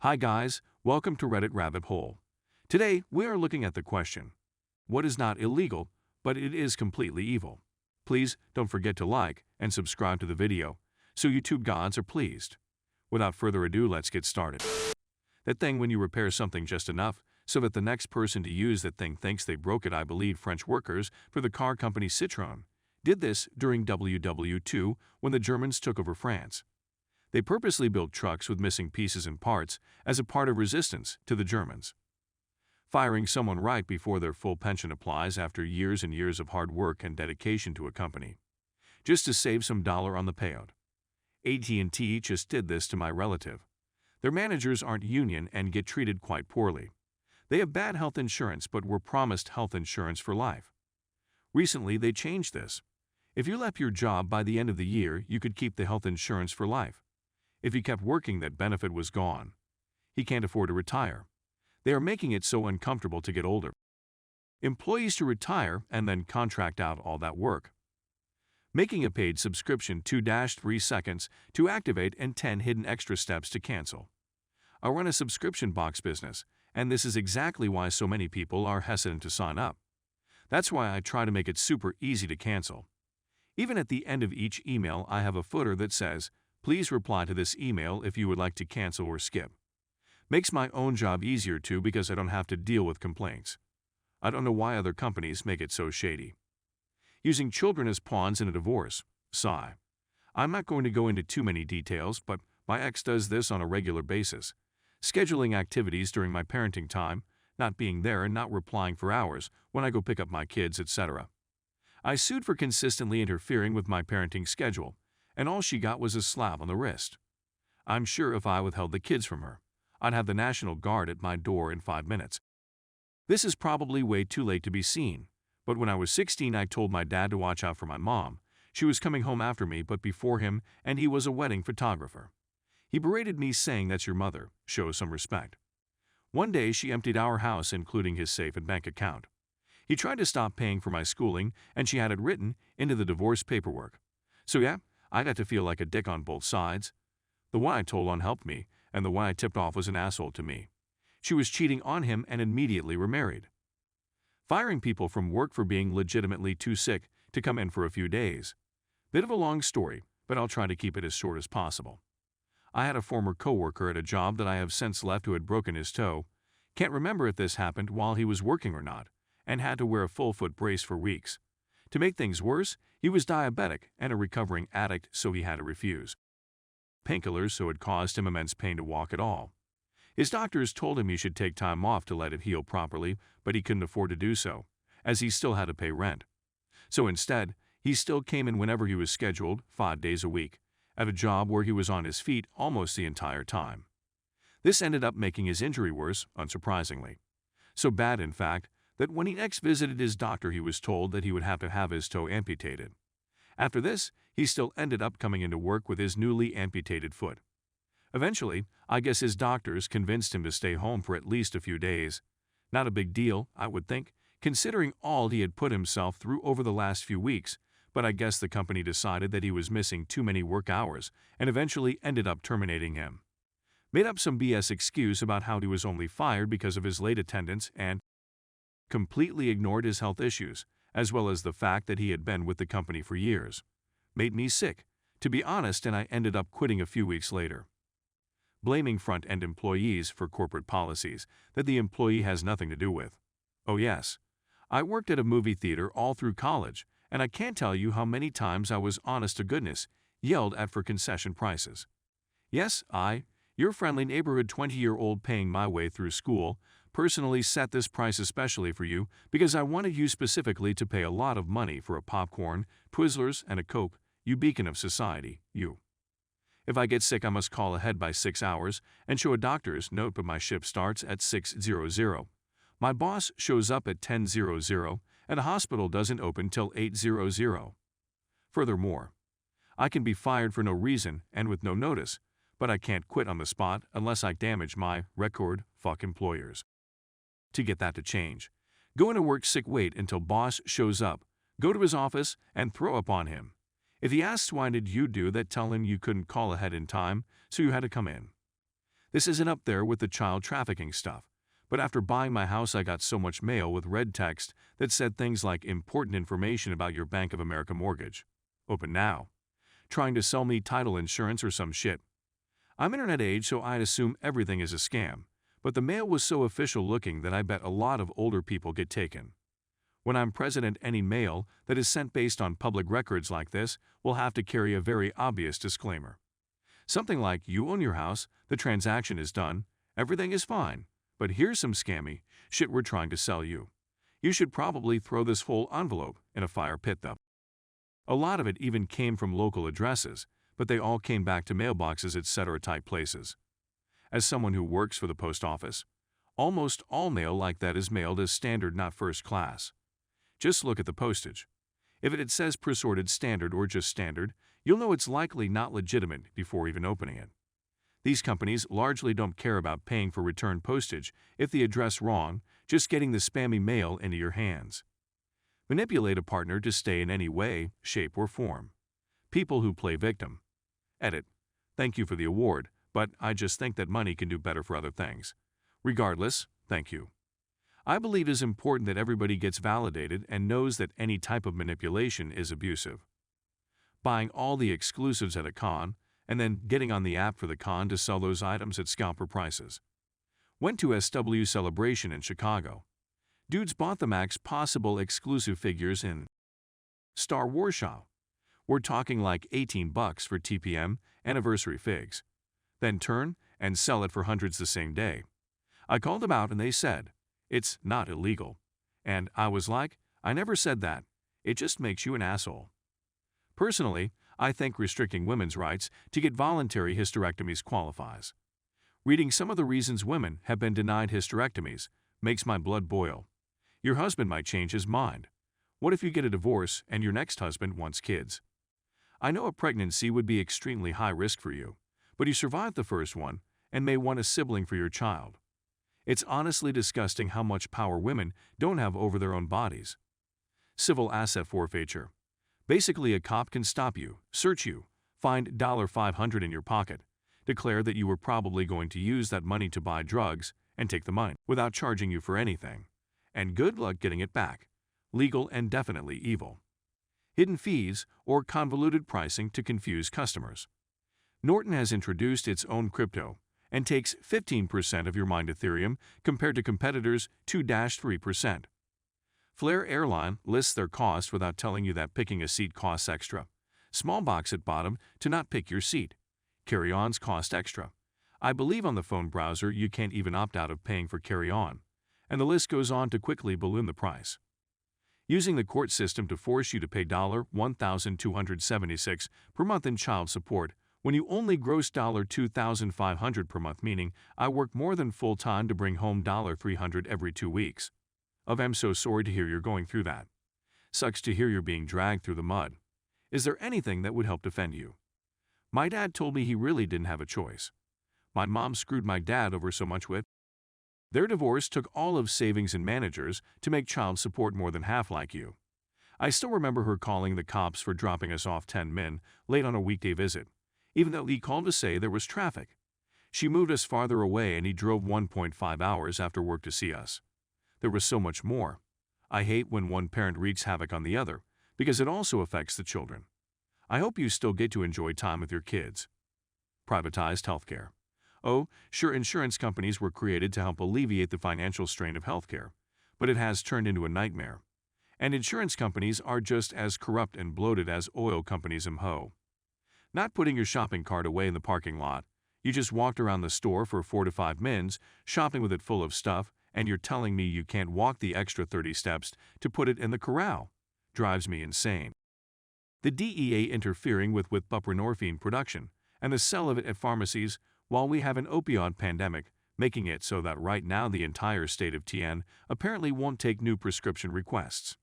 Hi guys, welcome to Reddit Rabbit Hole. Today, we are looking at the question, what is not illegal, but it is completely evil? Please don't forget to like and subscribe to the video, so YouTube gods are pleased. Without further ado, let's get started. That thing when you repair something just enough so that the next person to use that thing thinks they broke it. I believe French workers for the car company Citroën did this during WW2 when the Germans took over France. They purposely built trucks with missing pieces and parts as a part of resistance to the Germans. Firing someone right before their full pension applies after years and years of hard work and dedication to a company, just to save some dollar on the payout. AT&T just did this to my relative. Their managers aren't union and get treated quite poorly. They have bad health insurance but were promised health insurance for life. Recently, they changed this. If you left your job by the end of the year, you could keep the health insurance for life. If you kept working, that benefit was gone. He can't afford to retire. They are making it so uncomfortable to get older. Employees to retire and then contract out all that work. Making a paid subscription 2-3 seconds to activate and 10 hidden extra steps to cancel. I run a subscription box business, and this is exactly why so many people are hesitant to sign up. That's why I try to make it super easy to cancel. Even at the end of each email, I have a footer that says, "Please reply to this email if you would like to cancel or skip." Makes my own job easier too because I don't have to deal with complaints. I don't know why other companies make it so shady. Using children as pawns in a divorce. Sigh. I'm not going to go into too many details, but my ex does this on a regular basis. Scheduling activities during my parenting time, not being there and not replying for hours when I go pick up my kids, etc. I sued for consistently interfering with my parenting schedule, and all she got was a slap on the wrist. I'm sure if I withheld the kids from her, I'd have the National Guard at my door in 5 minutes. This is probably way too late to be seen, but when I was 16 I told my dad to watch out for my mom. She was coming home after me but before him, and he was a wedding photographer. He berated me saying, "That's your mother, show some respect." One day she emptied our house including his safe and bank account. He tried to stop paying for my schooling, and she had it written into the divorce paperwork. So yeah, I got to feel like a dick on both sides. The one I told on helped me, and the one I tipped off was an asshole to me. She was cheating on him and immediately remarried. Firing people from work for being legitimately too sick to come in for a few days. Bit of a long story, but I'll try to keep it as short as possible. I had a former coworker at a job that I have since left who had broken his toe. Can't remember if this happened while he was working or not, and had to wear a full-foot brace for weeks. To make things worse, he was diabetic and a recovering addict, so he had to refuse painkillers, so it caused him immense pain to walk at all. His doctors told him he should take time off to let it heal properly, but he couldn't afford to do so, as he still had to pay rent. So instead, he still came in whenever he was scheduled, 5 days a week, at a job where he was on his feet almost the entire time. This ended up making his injury worse, unsurprisingly. So bad, in fact, that when he next visited his doctor he was told that he would have to have his toe amputated. After this, he still ended up coming into work with his newly amputated foot. Eventually, I guess his doctors convinced him to stay home for at least a few days. Not a big deal, I would think, considering all he had put himself through over the last few weeks, but I guess the company decided that he was missing too many work hours and eventually ended up terminating him. Made up some BS excuse about how he was only fired because of his late attendance and completely ignored his health issues, as well as the fact that he had been with the company for years. Made me sick, to be honest, and I ended up quitting a few weeks later. Blaming front-end employees for corporate policies that the employee has nothing to do with. Oh yes, I worked at a movie theater all through college, and I can't tell you how many times I was, honest to goodness, yelled at for concession prices. Yes, your friendly neighborhood 20-year-old paying my way through school, personally set this price especially for you because I wanted you specifically to pay a lot of money for a popcorn, Twizzlers, and a Coke, you beacon of society, you. If I get sick, I must call ahead by 6 hours and show a doctor's note, but my shift starts at 6:00. My boss shows up at 10:00, and the hospital doesn't open till 8:00. Furthermore, I can be fired for no reason and with no notice, but I can't quit on the spot unless I damage my record. Fuck employers. To get that to change, go into work sick, wait until boss shows up, go to his office and throw up on him. If he asks why did you do that, tell him you couldn't call ahead in time, so you had to come in. This isn't up there with the child trafficking stuff, but after buying my house I got so much mail with red text that said things like important information about your Bank of America mortgage. Open now. Trying to sell me title insurance or some shit. I'm internet age, so I'd assume everything is a scam, but the mail was so official looking that I bet a lot of older people get taken. When I'm president, any mail that is sent based on public records like this will have to carry a very obvious disclaimer. Something like, you own your house, the transaction is done, everything is fine, but here's some scammy shit we're trying to sell you. You should probably throw this whole envelope in a fire pit though. A lot of it even came from local addresses, but they all came back to mailboxes etc. type places. As someone who works for the post office, almost all mail like that is mailed as standard, not first class. Just look at the postage. If it says presorted standard or just standard, you'll know it's likely not legitimate before even opening it. These companies largely don't care about paying for return postage if the address wrong, just getting the spammy mail into your hands. Manipulate a partner to stay in any way, shape, or form. People who play victim. Edit. Thank you for the award, but I just think that money can do better for other things. Regardless, thank you. I believe it is important that everybody gets validated and knows that any type of manipulation is abusive. Buying all the exclusives at a con, and then getting on the app for the con to sell those items at scalper prices. Went to SW Celebration in Chicago. Dudes bought the max possible exclusive figures in Star Wars shop. We're talking like $18 for TPM anniversary figs. Then turn and sell it for hundreds the same day. I called them out and they said, it's not illegal. And I was like, I never said that. It just makes you an asshole. Personally, I think restricting women's rights to get voluntary hysterectomies qualifies. Reading some of the reasons women have been denied hysterectomies makes my blood boil. Your husband might change his mind. What if you get a divorce and your next husband wants kids? I know a pregnancy would be extremely high risk for you, but you survived the first one and may want a sibling for your child. It's honestly disgusting how much power women don't have over their own bodies. Civil asset forfeiture. Basically, a cop can stop you, search you, find $500 in your pocket, declare that you were probably going to use that money to buy drugs, and take the money without charging you for anything. And good luck getting it back. Legal and definitely evil. Hidden fees or convoluted pricing to confuse customers. Norton has introduced its own crypto and takes 15% of your mined Ethereum compared to competitors' 2-3%. Flair Airline lists their cost without telling you that picking a seat costs extra. Small box at bottom to not pick your seat. Carry-ons cost extra. I believe on the phone browser you can't even opt out of paying for carry-on. And the list goes on to quickly balloon the price. Using the court system to force you to pay $1,276 per month in child support when you only gross $2,500 per month, meaning I work more than full-time to bring home $300 every 2 weeks. I'm so sorry to hear you're going through that. Sucks to hear you're being dragged through the mud. Is there anything that would help defend you? My dad told me he really didn't have a choice. My mom screwed my dad over so much with. Their divorce took all of savings and managers to make child support more than half like you. I still remember her calling the cops for dropping us off 10 men late on a weekday visit, even though he called to say there was traffic. She moved us farther away and he drove 1.5 hours after work to see us. There was so much more. I hate when one parent wreaks havoc on the other because it also affects the children. I hope you still get to enjoy time with your kids. Privatized healthcare. Oh, sure, insurance companies were created to help alleviate the financial strain of healthcare, but it has turned into a nightmare. And insurance companies are just as corrupt and bloated as oil companies. Not putting your shopping cart away in the parking lot. You just walked around the store for 4 to 5 minutes, shopping with it full of stuff, and you're telling me you can't walk the extra 30 steps to put it in the corral. Drives me insane. The DEA interfering with buprenorphine production and the sale of it at pharmacies while we have an opioid pandemic, making it so that right now the entire state of TN apparently won't take new prescription requests.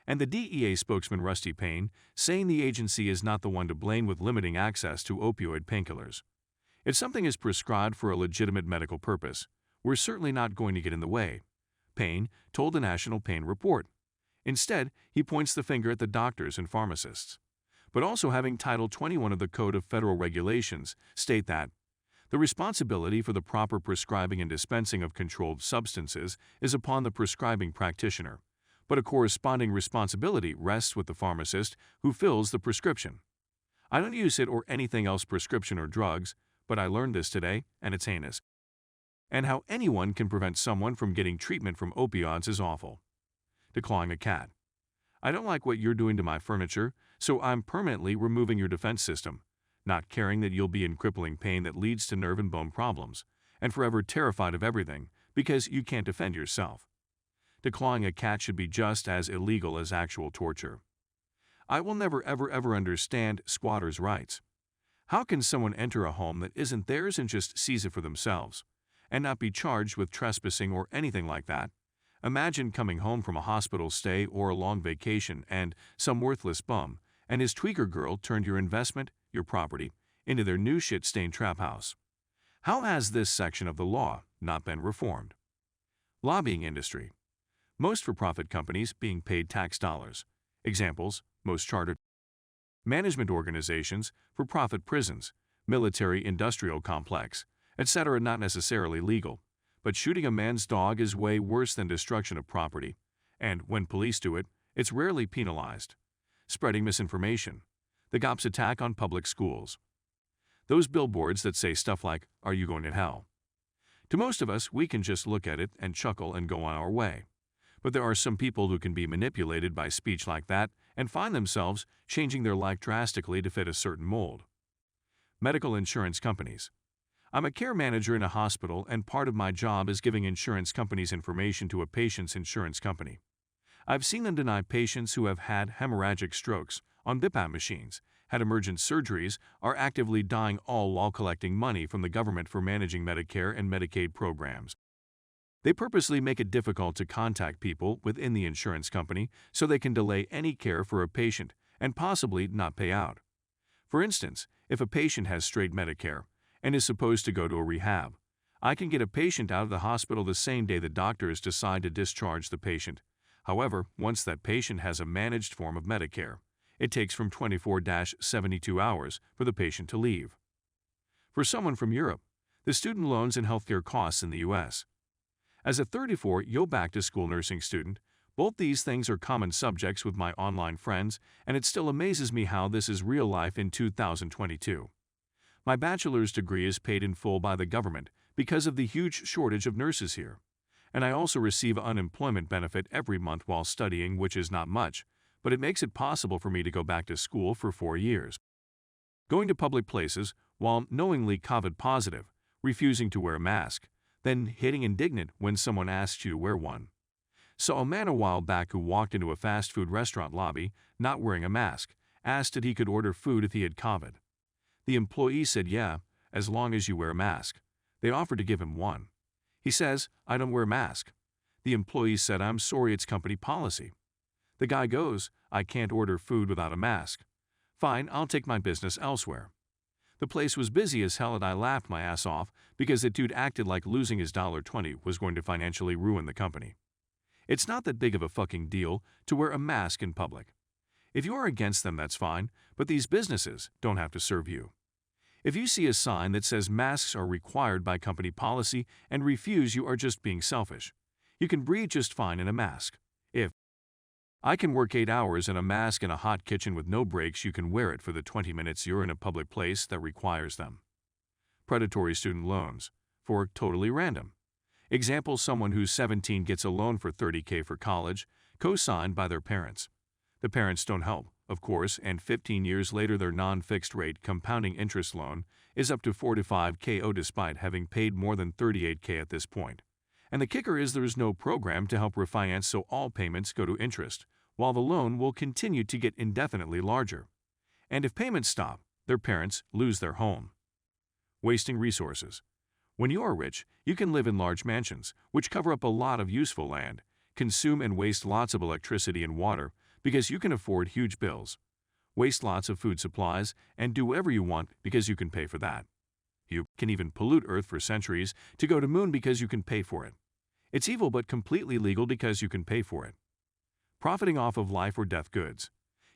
And the DEA spokesman Rusty Payne saying the agency is not the one to blame with limiting access to opioid painkillers. If something is prescribed for a legitimate medical purpose, we're certainly not going to get in the way, Payne told the National Pain Report. Instead, he points the finger at the doctors and pharmacists. But also having Title 21 of the Code of Federal Regulations state that The responsibility for the proper prescribing and dispensing of controlled substances is upon the prescribing practitioner, but a corresponding responsibility rests with the pharmacist who fills the prescription. I don't use it or anything else prescription or drugs, but I learned this today, and it's heinous. And how anyone can prevent someone from getting treatment from opioids is awful. Declawing a cat. I don't like what you're doing to my furniture, so I'm permanently removing your defense system, not caring that you'll be in crippling pain that leads to nerve and bone problems, and forever terrified of everything because you can't defend yourself. Declawing a cat should be just as illegal as actual torture. I will never ever understand squatters' rights. How can someone enter a home that isn't theirs and just seize it for themselves, and not be charged with trespassing or anything like that? Imagine coming home from a hospital stay or a long vacation and some worthless bum and his tweaker girl turned your investment, your property, into their new shit-stained trap house. How has this section of the law not been reformed? Lobbying industry. Most for-profit companies being paid tax dollars. Examples, most chartered management organizations, for-profit prisons, military-industrial complex, etc. Not necessarily legal, but shooting a man's dog is way worse than destruction of property, and when police do it, it's rarely penalized. Spreading misinformation. The cops' attack on public schools. Those billboards that say stuff like, "Are you going to hell?" To most of us, we can just look at it and chuckle and go on our way. But there are some people who can be manipulated by speech like that and find themselves changing their life drastically to fit a certain mold. Medical insurance companies. I'm a care manager in a hospital, and part of my job is giving insurance companies information to a patient's insurance company. I've seen them deny patients who have had hemorrhagic strokes on BiPAP machines, had emergent surgeries, are actively dying, all while collecting money from the government for managing Medicare and Medicaid programs. They purposely make it difficult to contact people within the insurance company so they can delay any care for a patient and possibly not pay out. For instance, if a patient has straight Medicare and is supposed to go to a rehab, I can get a patient out of the hospital the same day the doctors decide to discharge the patient. However, once that patient has a managed form of Medicare, it takes from 24-72 hours for the patient to leave. For someone from Europe, the student loans and healthcare costs in the U.S. As a 34-year back-to-school nursing student, both these things are common subjects with my online friends, and it still amazes me how this is real life in 2022. My bachelor's degree is paid in full by the government because of the huge shortage of nurses here, and I also receive unemployment benefit every month while studying, which is not much, but it makes it possible for me to go back to school for 4 years. Going to public places while knowingly COVID positive, refusing to wear a mask, then hitting indignant when someone asks you to wear one. Saw a man a while back who walked into a fast food restaurant lobby not wearing a mask, asked if he could order food if he had COVID. The employee said, "Yeah, as long as you wear a mask." They offered to give him one. He says, "I don't wear a mask." The employee said, "I'm sorry, it's company policy." The guy goes, "I can't order food without a mask." "Fine, I'll take my business elsewhere." The place was busy as hell and I laughed my ass off because the dude acted like losing his $1.20 was going to financially ruin the company. It's not that big of a fucking deal to wear a mask in public. If you are against them, that's fine, but these businesses don't have to serve you. If you see a sign that says masks are required by company policy and refuse, you are just being selfish. You can breathe just fine in a mask. If I can work 8 hours in a mask in a hot kitchen with no breaks, you can wear it for the 20 minutes you're in a public place that requires them. Predatory student loans. For totally random. Example, someone who's 17 gets a loan for $30K for college, co-signed by their parents. The parents don't help, of course, and 15 years later their non-fixed rate compounding interest loan is up to $45K despite having paid more than $38K at this point. And the kicker is there is no program to help refinance, so all payments go to interest, while the loan will continue to get indefinitely larger. And if payments stop, their parents lose their home. Wasting resources. When you are rich, you can live in large mansions, which cover up a lot of useful land, consume and waste lots of electricity and water because you can afford huge bills, waste lots of food supplies, and do whatever you want because you can pay for that. You can even pollute Earth for centuries to go to moon because you can pay for it. It's evil but completely legal because you can pay for it. Profiting off of life or death goods.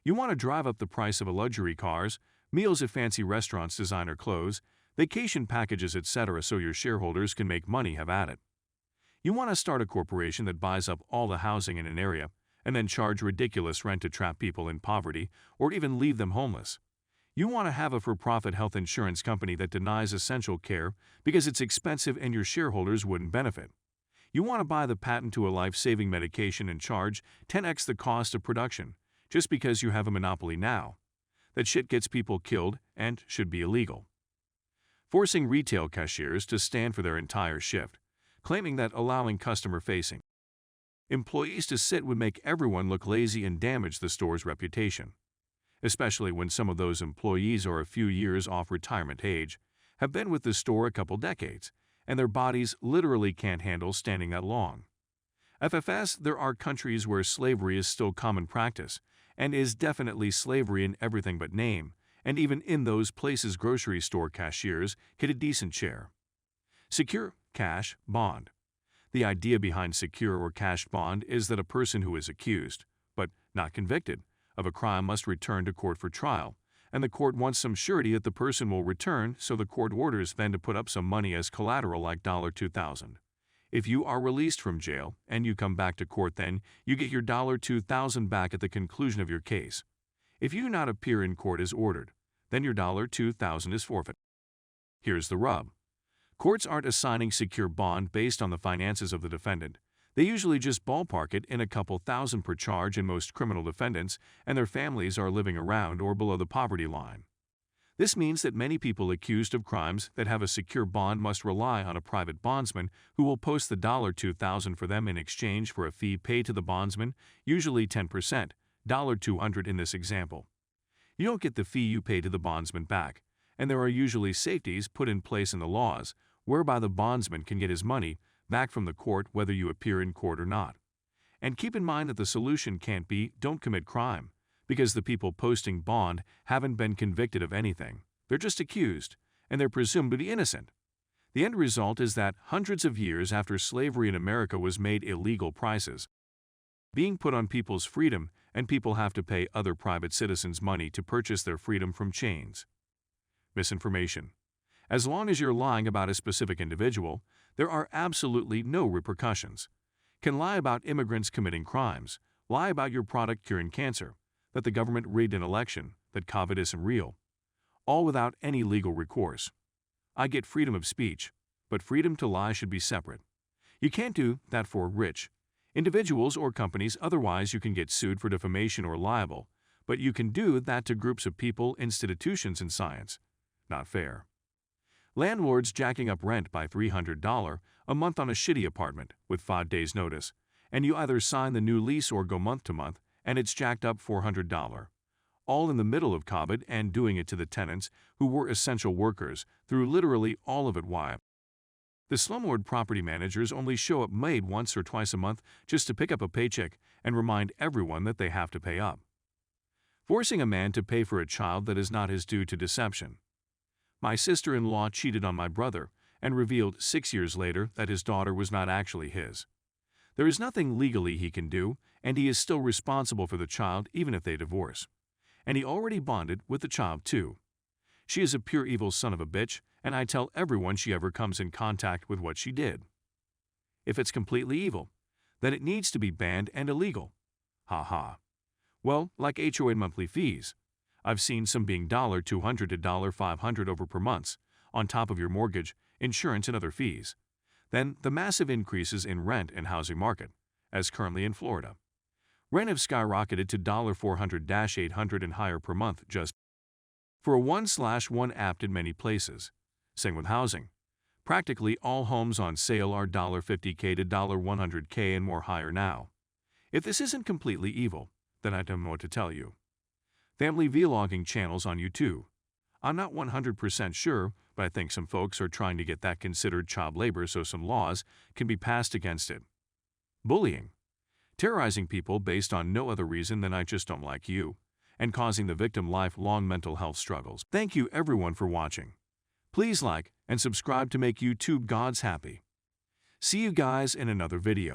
You want to drive up the price of a luxury cars, meals at fancy restaurants, designer clothes, vacation packages, etc., so your shareholders can make money. Have at it. You want to start a corporation that buys up all the housing in an area and then charge ridiculous rent to trap people in poverty or even leave them homeless. You want to have a for-profit health insurance company that denies essential care because it's expensive and your shareholders wouldn't benefit. You want to buy the patent to a life-saving medication and charge 10x the cost of production just because you have a monopoly now. That shit gets people killed and should be illegal. Forcing retail cashiers to stand for their entire shift, claiming that allowing customer-facing employees to sit would make everyone look lazy and damage the store's reputation, especially when some of those employees are a few years off retirement age, have been with the store a couple decades, and their bodies literally can't handle standing that long. FFS, there are countries where slavery is still common practice, and is definitely slavery in everything but name, and even in those places grocery store cashiers get a decent share. Secure cash bond. The idea behind secure or cash bond is that a person who is accused, but not convicted, of a crime must return to court for trial, and the court wants some surety that the person will return, so the court orders then to put up some money as collateral like $2,000. If you are released from jail and you come back to court, then you get your $2,000 back at the conclusion of your case. If you do not appear in court as ordered, then your $2,000 is forfeit. Here's the rub. Courts aren't assigning secure bond based on the finances of the defendant. They usually just ballpark it in a couple thousand per charge, and most criminal defendants and their families are living around or below the poverty line. This means that many people accused of crimes that have a secure bond must rely on a private bondsman who will post the $2,000 for them in exchange for a fee paid to the bondsman, usually 10%, $200 in this example. You don't get the fee you pay to the bondsman back, and there are usually safeties put in place in the laws whereby the bondsman can get his money back from the court whether you appear in court or not. And keep in mind that the solution can't be don't commit crime, because the people posting bond haven't been convicted of anything. They're just accused, and they're presumed to be innocent. The end result is that hundreds of years after slavery in America was made illegal, prices being put on people's freedom, and people have to pay other private citizens money to purchase their freedom from chains. Misinformation. As long as you're lying about a specific individual, there are absolutely no repercussions. Can lie about immigrants committing crimes, lie about your product curing cancer, that the government rigged an election, that COVID isn't real, all without any legal recourse. I get freedom of speech, but freedom to lie should be separate. You can't do that for rich individuals or companies, otherwise you can get sued for defamation or libel, but you can do that to groups of people, institutions, and science. Not fair. Landlords jacking up rent by $300 a month on a shitty apartment with 5 days' notice, and you either sign the new lease or go month to month, and it's jacked up $400. All in the middle of COVID, and doing it to the tenants who were essential workers through literally all of it. Why? The slumlord property managers only show up made once or twice a month just to pick up a paycheck and remind everyone that they have to pay up. Forcing a man to pay for a child that is not his due to deception. My sister-in-law cheated on my brother and revealed 6 years later that his daughter was not actually his. There is nothing legally he can do, and he is still responsible for the child even if they divorce. And he already bonded with the child too. She is a pure evil son of a bitch, and I tell everyone she ever comes in contact with what she did. If it's completely evil, then it needs to be banned and illegal. Ha ha. Well, like HOA monthly fees. I've seen some being $200 to $500 over per month, on top of your mortgage, insurance, and other fees. Then the massive increases in rent and housing market, as currently in Florida. Rent have skyrocketed to $400 to $800 and higher per month just for a 1/1 apt in many places. Same with housing. Practically all homes on sale are $50K to $100K and more higher now. If this isn't completely evil, then I don't know what to tell you. Family vlogging channels on YouTube. I'm not 100% sure, but I think some folks are trying to get that considered child labor so some laws can be passed against it. Bullying. Terrorizing people based on no other reason than I just don't like you, and causing the victim lifelong mental health struggles. Thank you everyone for watching. Please like and subscribe to make YouTube gods happy. See you guys in another video.